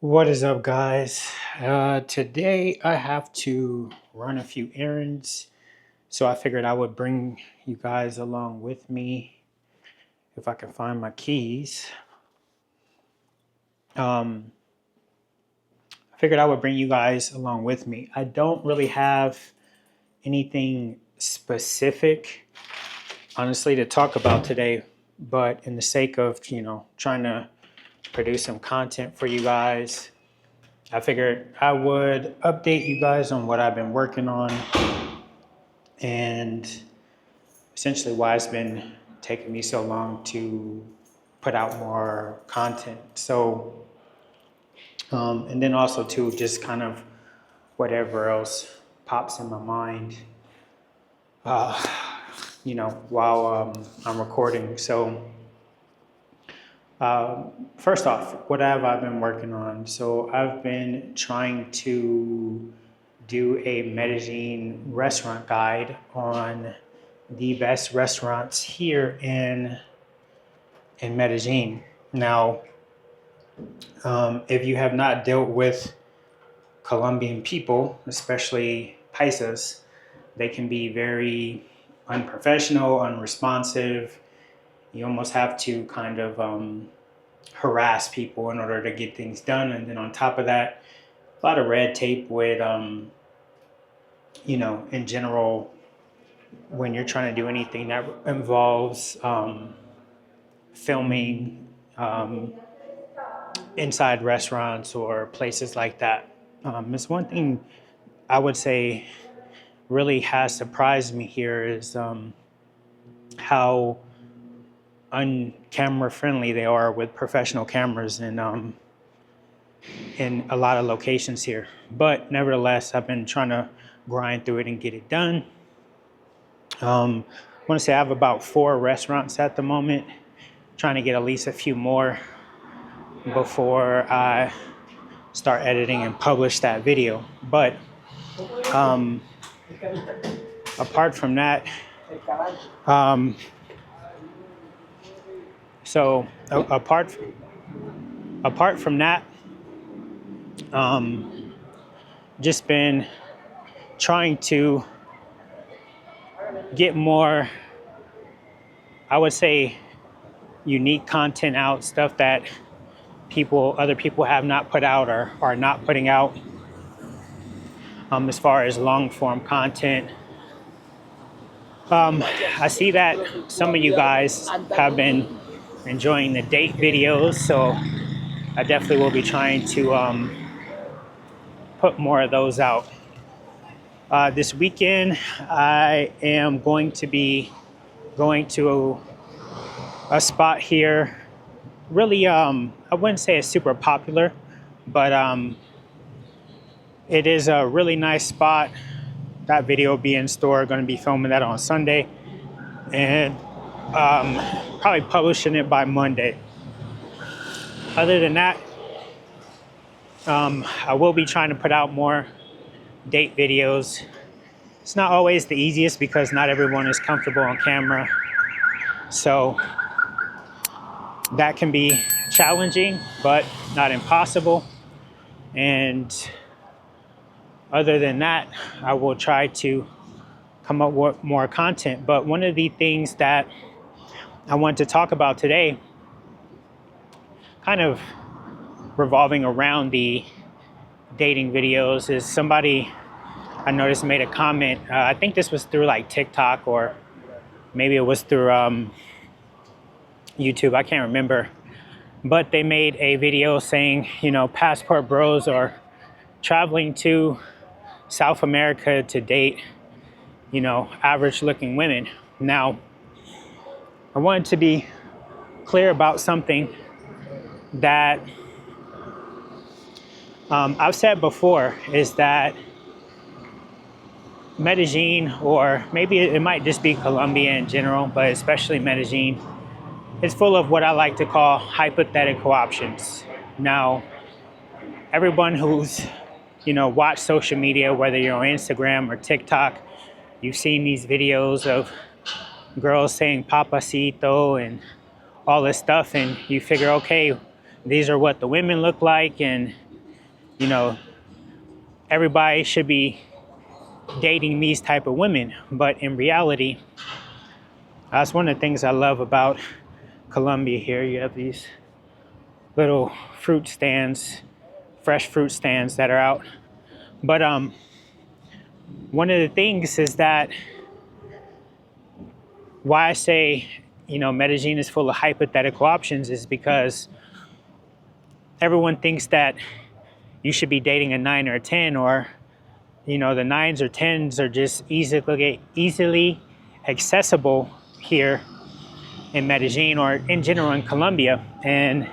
What is up, guys? Today I have to run a few errands, so I figured I would bring you guys along with me if I can find my keys. I figured I would bring you guys along with me. I don't really have anything specific, honestly, to talk about today, but in the sake of, trying to produce some content for you guys, I figured I would update you guys on what I've been working on and essentially why it's been taking me so long to put out more content. And then also too, just kind of whatever else pops in my mind, uh, while I'm recording. First off, what have I been working on? So I've been trying to do a Medellin restaurant guide on the best restaurants here in Medellin. Now, if you have not dealt with Colombian people, especially paisas, they can be very unprofessional, unresponsive. You almost have to kind of harass people in order to get things done. And then on top of that, a lot of red tape with, in general, when you're trying to do anything that involves filming inside restaurants or places like that. It's one thing I would say really has surprised me here is how un-camera friendly they are with professional cameras in a lot of locations here. But nevertheless, I've been trying to grind through it and get it done. I want to say I have about 4 restaurants at the moment, trying to get at least a few more before I start editing and publish that video. But apart from that, apart from that, just been trying to get more, I would say, unique content out, stuff that other people have not put out or are not putting out, as far as long form content. I see that some of you guys have been enjoying the date videos, so I definitely will be trying to put more of those out. This weekend, I am going to be going to a spot here. Really, I wouldn't say it's super popular, but it is a really nice spot. That video will be in store. Going to be filming that on Sunday, and probably publishing it by Monday. Other than that, I will be trying to put out more date videos. It's not always the easiest because not everyone is comfortable on camera, so that can be challenging, but not impossible. And other than that, I will try to come up with more content. But one of the things that I want to talk about today, kind of revolving around the dating videos, is somebody I noticed made a comment. I think this was through like TikTok, or maybe it was through YouTube, I can't remember. But they made a video saying, passport bros are traveling to South America to date, average looking women. Now, I wanted to be clear about something that I've said before, is that Medellin, or maybe it might just be Colombia in general, but especially Medellin, is full of what I like to call hypothetical options. Now, everyone who's watched social media, whether you're on Instagram or TikTok, you've seen these videos of girls saying papacito and all this stuff, and you figure, okay, these are what the women look like, and you know, everybody should be dating these type of women. But in reality, that's one of the things I love about Colombia here. You have these little fruit stands, fresh fruit stands that are out. But one of the things is that why I say, Medellin is full of hypothetical options is because everyone thinks that you should be dating a 9 or a 10, or, the 9s or 10s are just easily accessible here in Medellin or in general in Colombia. And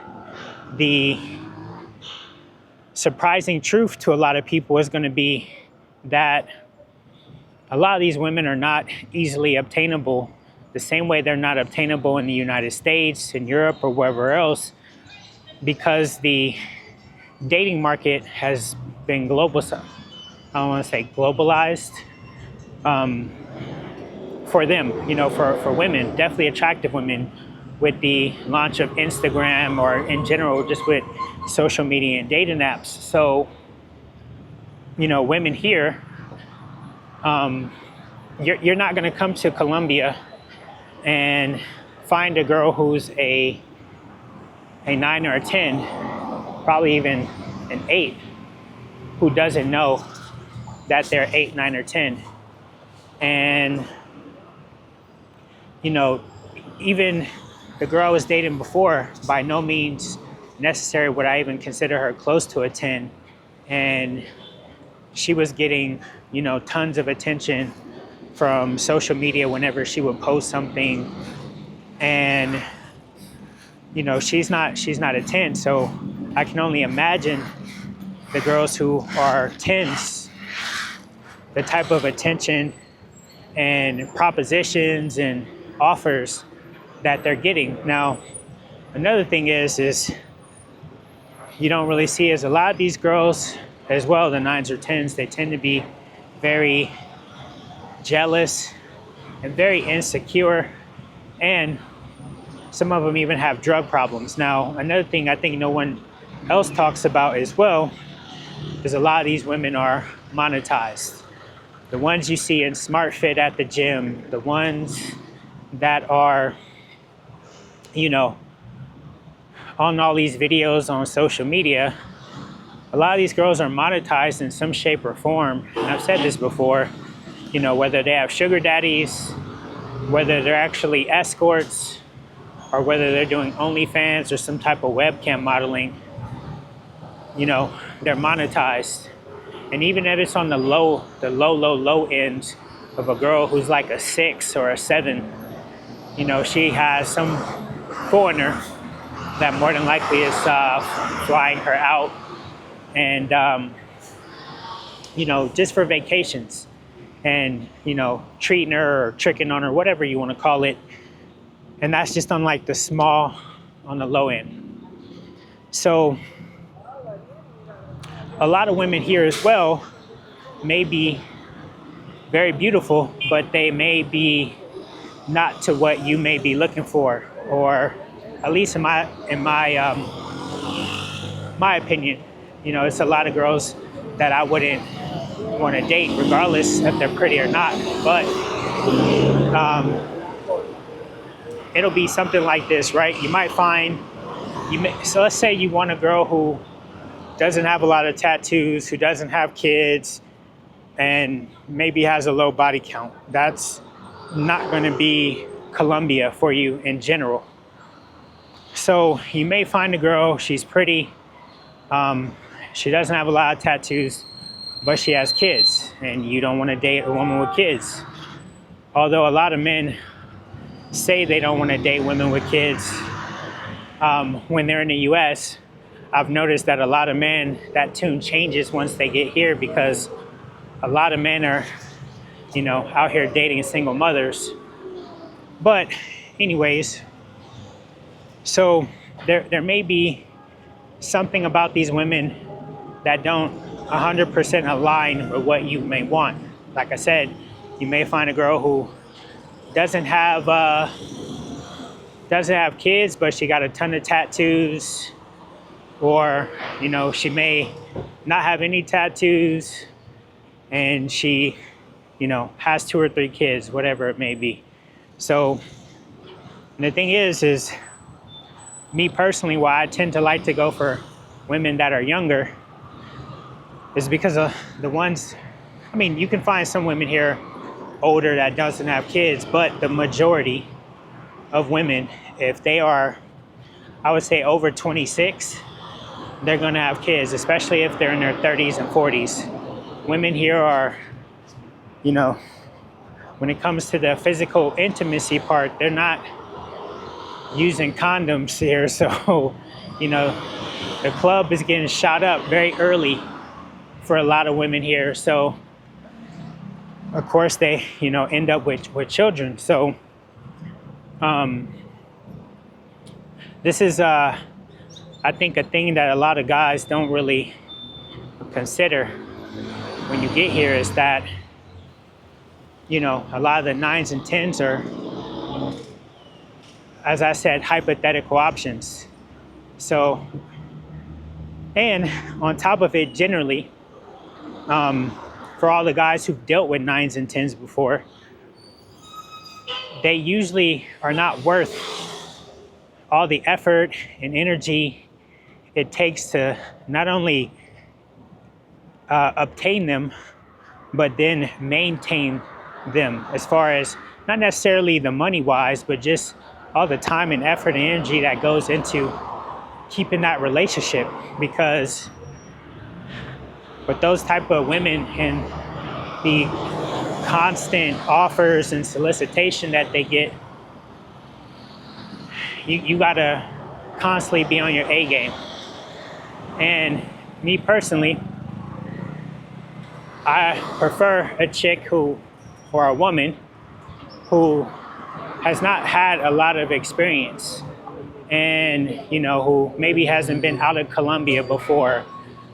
the surprising truth to a lot of people is going to be that a lot of these women are not easily obtainable the same way they're not obtainable in the United States, in Europe, or wherever else, because the dating market has been I don't want to say globalized, for them, for women, definitely attractive women, with the launch of Instagram, or in general, just with social media and dating apps. So, women here, you're not going to come to Colombia and find a girl who's a 9 or a 10, probably even an 8, who doesn't know that they're 8, 9, or 10. And, even the girl I was dating before, by no means necessary would I even consider her close to a 10. And she was getting, tons of attention from social media whenever she would post something. And, she's not a 10. So I can only imagine the girls who are 10s, the type of attention and propositions and offers that they're getting. Now, another thing is you don't really see is a lot of these girls as well, the 9s or 10s, they tend to be very jealous and very insecure, and some of them even have drug problems. Now, another thing I think no one else talks about as well is a lot of these women are monetized. The ones you see in Smart Fit at the gym, the ones that are, on all these videos on social media, a lot of these girls are monetized in some shape or form. And I've said this before, whether they have sugar daddies, whether they're actually escorts, or whether they're doing OnlyFans or some type of webcam modeling, they're monetized. And even if it's on the low end of a girl who's like a 6 or a 7, she has some foreigner that more than likely is flying her out, and just for vacations, and treating her or tricking on her, whatever you want to call it. And that's just on like on the low end. So a lot of women here as well may be very beautiful, but they may be not to what you may be looking for, or at least in my opinion, it's a lot of girls that I wouldn't want to date, regardless if they're pretty or not. But it'll be something like this, right? You might find so let's say you want a girl who doesn't have a lot of tattoos, who doesn't have kids, and maybe has a low body count. That's not going to be Colombia for you in general. So you may find a girl, she's pretty, she doesn't have a lot of tattoos, but she has kids, and you don't want to date a woman with kids. Although a lot of men say they don't want to date women with kids when they're in the US, I've noticed that a lot of men, that tune changes once they get here, because a lot of men are, out here dating single mothers. But anyways, so there may be something about these women that don't 100% align with what you may want. Like I said, you may find a girl who doesn't have kids, but she got a ton of tattoos, or she may not have any tattoos, and she, has 2 or 3 kids, whatever it may be. So the thing is me personally, why I tend to like to go for women that are younger is because of the ones, you can find some women here older that doesn't have kids, but the majority of women, if they are, I would say, over 26, they're gonna have kids, especially if they're in their 30s and 40s. Women here are, when it comes to the physical intimacy part, they're not using condoms here. So, the club is getting shot up very early for a lot of women here. So, of course, they, end up with children. So, this is, I think, a thing that a lot of guys don't really consider when you get here is that, a lot of the 9s and 10s are, as I said, hypothetical options. So, and on top of it, generally, for all the guys who've dealt with 9s and 10s before, they usually are not worth all the effort and energy it takes to not only obtain them, but then maintain them, as far as not necessarily the money wise, but just all the time and effort and energy that goes into keeping that relationship. Because with those type of women and the constant offers and solicitation that they get, you gotta constantly be on your A game. And me personally, I prefer a chick or a woman who has not had a lot of experience, and who maybe hasn't been out of Colombia before,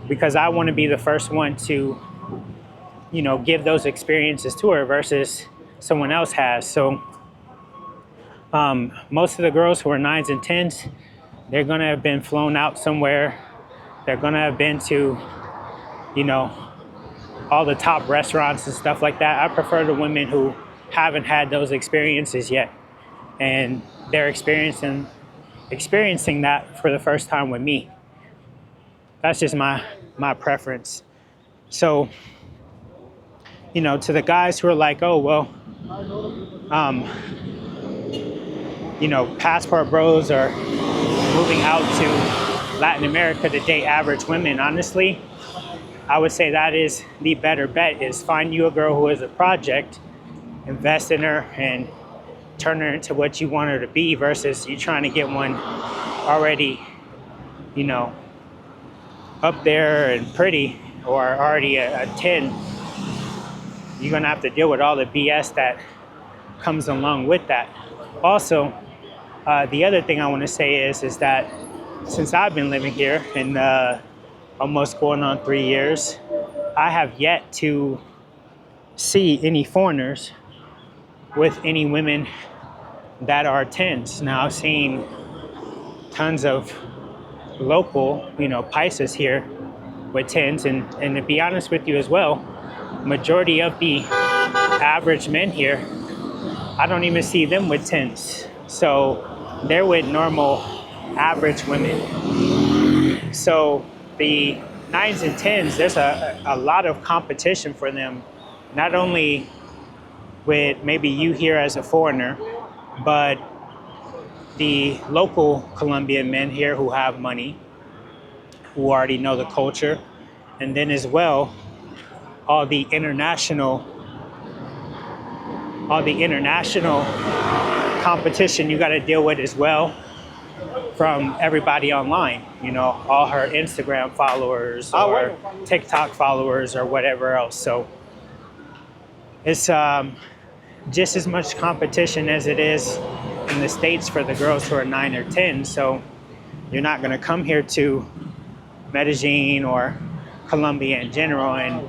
because I want to be the first one to give those experiences to her versus someone else has. So most of the girls who are 9s and 10s, they're gonna have been flown out somewhere. They're gonna have been to all the top restaurants and stuff like that. I prefer the women who haven't had those experiences yet, and they're experiencing that for the first time with me. That's just my preference. So, to the guys who are like, oh, well, passport bros are moving out to Latin America to date average women, honestly, I would say that is the better bet, is find you a girl who is a project, invest in her, and turn her into what you want her to be, versus you trying to get one already, up there and pretty, or already a 10. You're gonna have to deal with all the BS that comes along with that. Also, the other thing I want to say is that since I've been living here in almost going on 3 years, I have yet to see any foreigners with any women that are 10s. Now, I've seen tons of local, paisas here with 10s, and to be honest with you as well, majority of the average men here, I don't even see them with 10s. So they're with normal average women. So the 9s and 10s, there's a lot of competition for them, not only with maybe you here as a foreigner, but the local Colombian men here who have money, who already know the culture, and then as well, all the international competition you got to deal with as well, from everybody online, all her Instagram followers or TikTok followers or whatever else. So it's just as much competition as it is in the States for the girls who are 9 or 10. So you're not going to come here to Medellin or Colombia in general and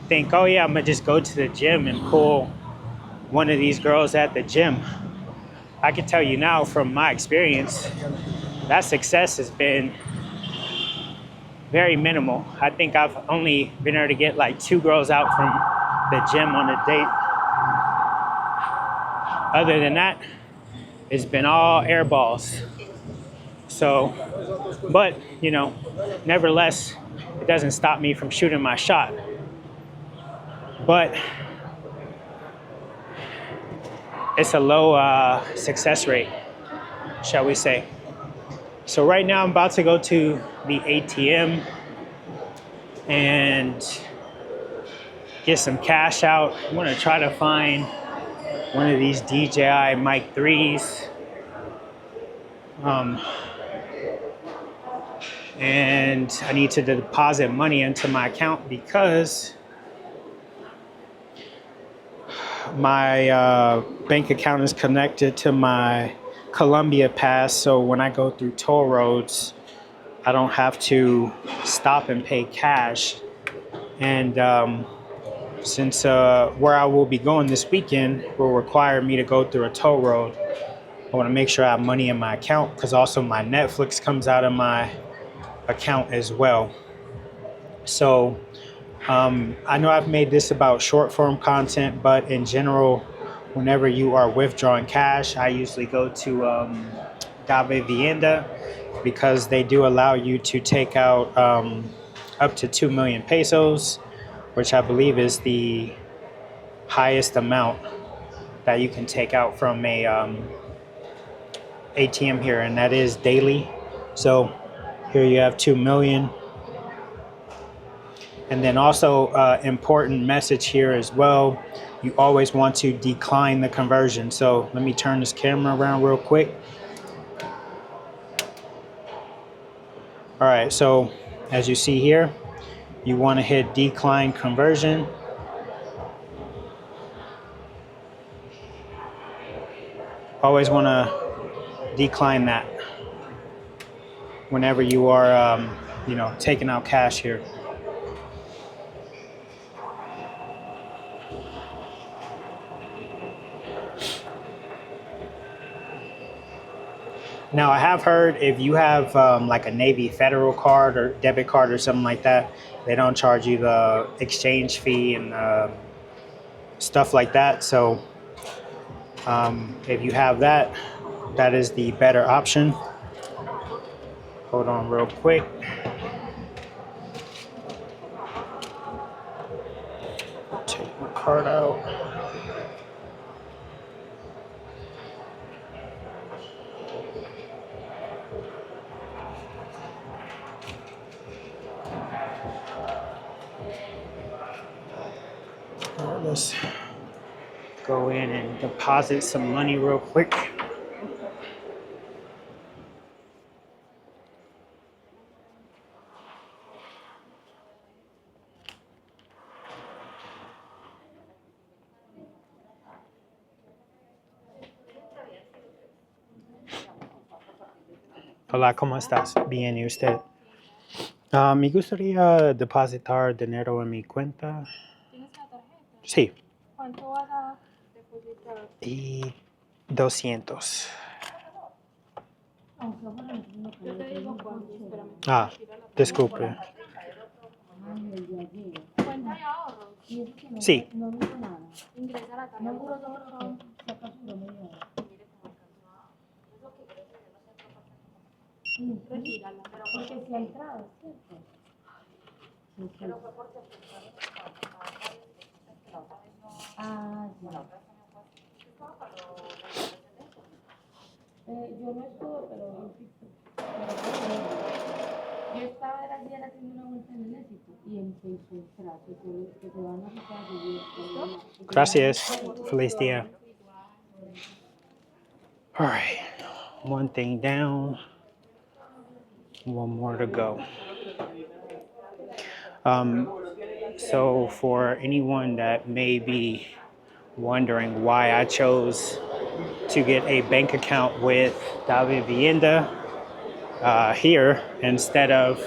think, oh yeah, I'm going to just go to the gym and pull one of these girls at the gym. I can tell you now from my experience, that success has been very minimal. I think I've only been able to get like 2 girls out from the gym on a date. Other than that, it's been all air balls. So, but you know, nevertheless, it doesn't stop me from shooting my shot. But it's a low success rate, shall we say. So right now I'm about to go to the ATM and get some cash out. I'm gonna try to find one of these DJI Mic 3s. And I need to deposit money into my account because my bank account is connected to my Colombia pass. So when I go through toll roads, I don't have to stop and pay cash. And since where I will be going this weekend will require me to go through a toll road, I want to make sure I have money in my account because also my Netflix comes out of my account as well. So I know I've made this about short form content, but in general, whenever you are withdrawing cash, I usually go to Vivienda because they do allow you to take out up to 2 million pesos, which I believe is the highest amount that you can take out from a ATM here, and that is daily. So here you have 2 million. And then also important message here as well, you always want to decline the conversion. So let me turn this camera around real quick. All right, so as you see here, you want to hit decline conversion. Always want to decline that whenever you are, taking out cash here. Now, I have heard if you have like a Navy Federal card or debit card or something like that, they don't charge you the exchange fee and stuff like that. So if you have that, that is the better option. Hold on real quick. Take my card out. Let's go in and deposit some money real quick. Hola, ¿cómo estás? Bien, ¿y usted? Me gustaría depositar dinero en mi cuenta. ¿Tienes la tarjeta? Sí. ¿Cuánto vas a depositar? Y 200. Yo te digo cuánto, espérame. Ah, disculpe. ¿Cuenta de ahorros? Sí. Ingresa la tarjeta. Retírala, pero porque si ha entrado, ¿cierto? Pero fue porque ah, ya. Yo no estuve, pero yo estaba ayer haciendo una vuelta en el éxito y empezó el trato que te van a quitar. Gracias. Feliz día. All right. One thing down. One more to go. So for anyone that may be wondering why I chose to get a bank account with Vivienda here instead of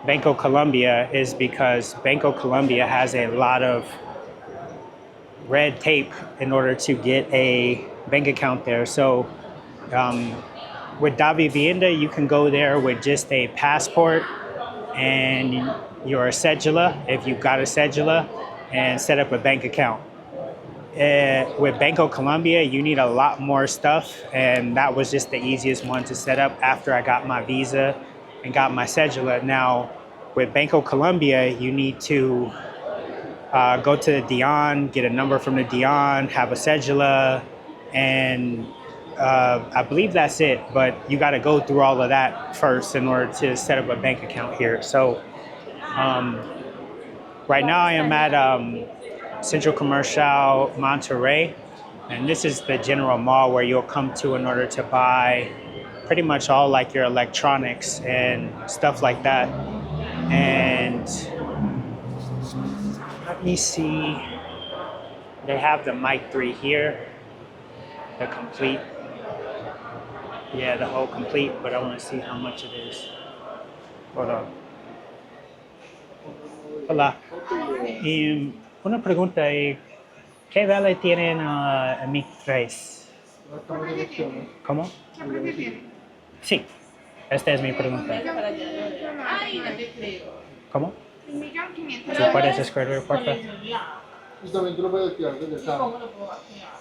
Banco Colombia is because Banco Colombia has a lot of red tape in order to get a bank account there. So with Davivienda, you can go there with just a passport and your cedula, if you've got a cedula, and set up a bank account. With Banco Colombia, you need a lot more stuff, and that was just the easiest one to set up after I got my visa and got my cedula. Now, with Banco Colombia, you need to go to the Dion, get a number from the Dion, have a cedula, and I believe that's it. But you got to go through all of that first in order to set up a bank account here. So right now I am at Central Commercial Monterrey, and this is the general mall where you'll come to in order to buy pretty much all like your electronics and stuff like that. And let me see, they have the Mic 3 here, the complete, yeah, the whole complete, but I want to see how much it is. Hold on. Hola. Y una pregunta, ¿qué vale tienen Mic 3? ¿Cómo? Sí, esta es mi pregunta. ¿Cómo? ¿Tú puedes escribir, por favor? Y también tú lo puedes activar desde acá. ¿Cómo lo puedo activar?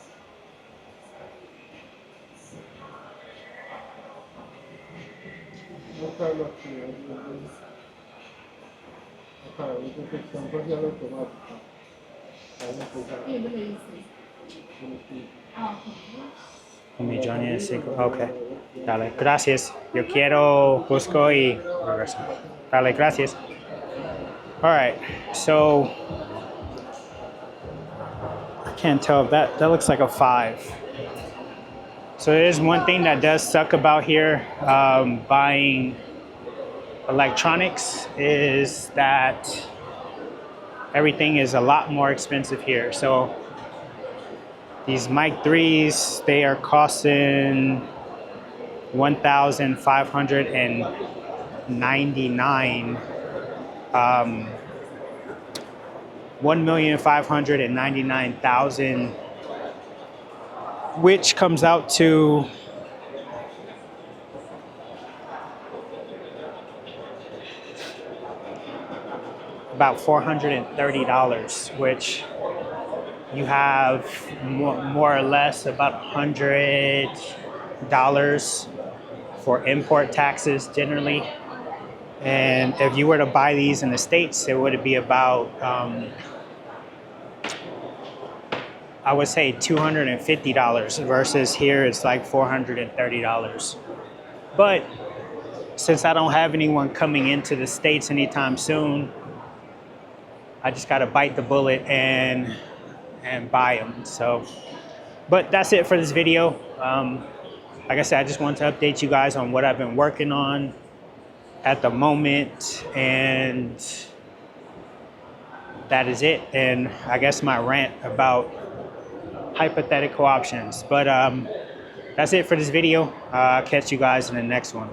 No está lo activado. Acá, la detección parcial automática. Ahí empezar. ¿Qué me dice? Ah, $1,500,000. Ok. Dale, gracias. Yo quiero busco y regreso. Dale, gracias. All right, so I can't tell if that looks like a 5. So there's one thing that does suck about here, buying electronics, is that everything is a lot more expensive here. So these Mic 3s, they are costing $1,599. 1,599,000, which comes out to about $430, which you have more or less about $100 for import taxes generally. And if you were to buy these in the States, it would be about, I would say $250 versus here it's like $430. But since I don't have anyone coming into the States anytime soon, I just got to bite the bullet and buy them. So, but that's it for this video. Like I said, I just wanted to update you guys on what I've been working on at the moment, and that is it. And I guess my rant about hypothetical options. But that's it for this video. I'll catch you guys in the next one.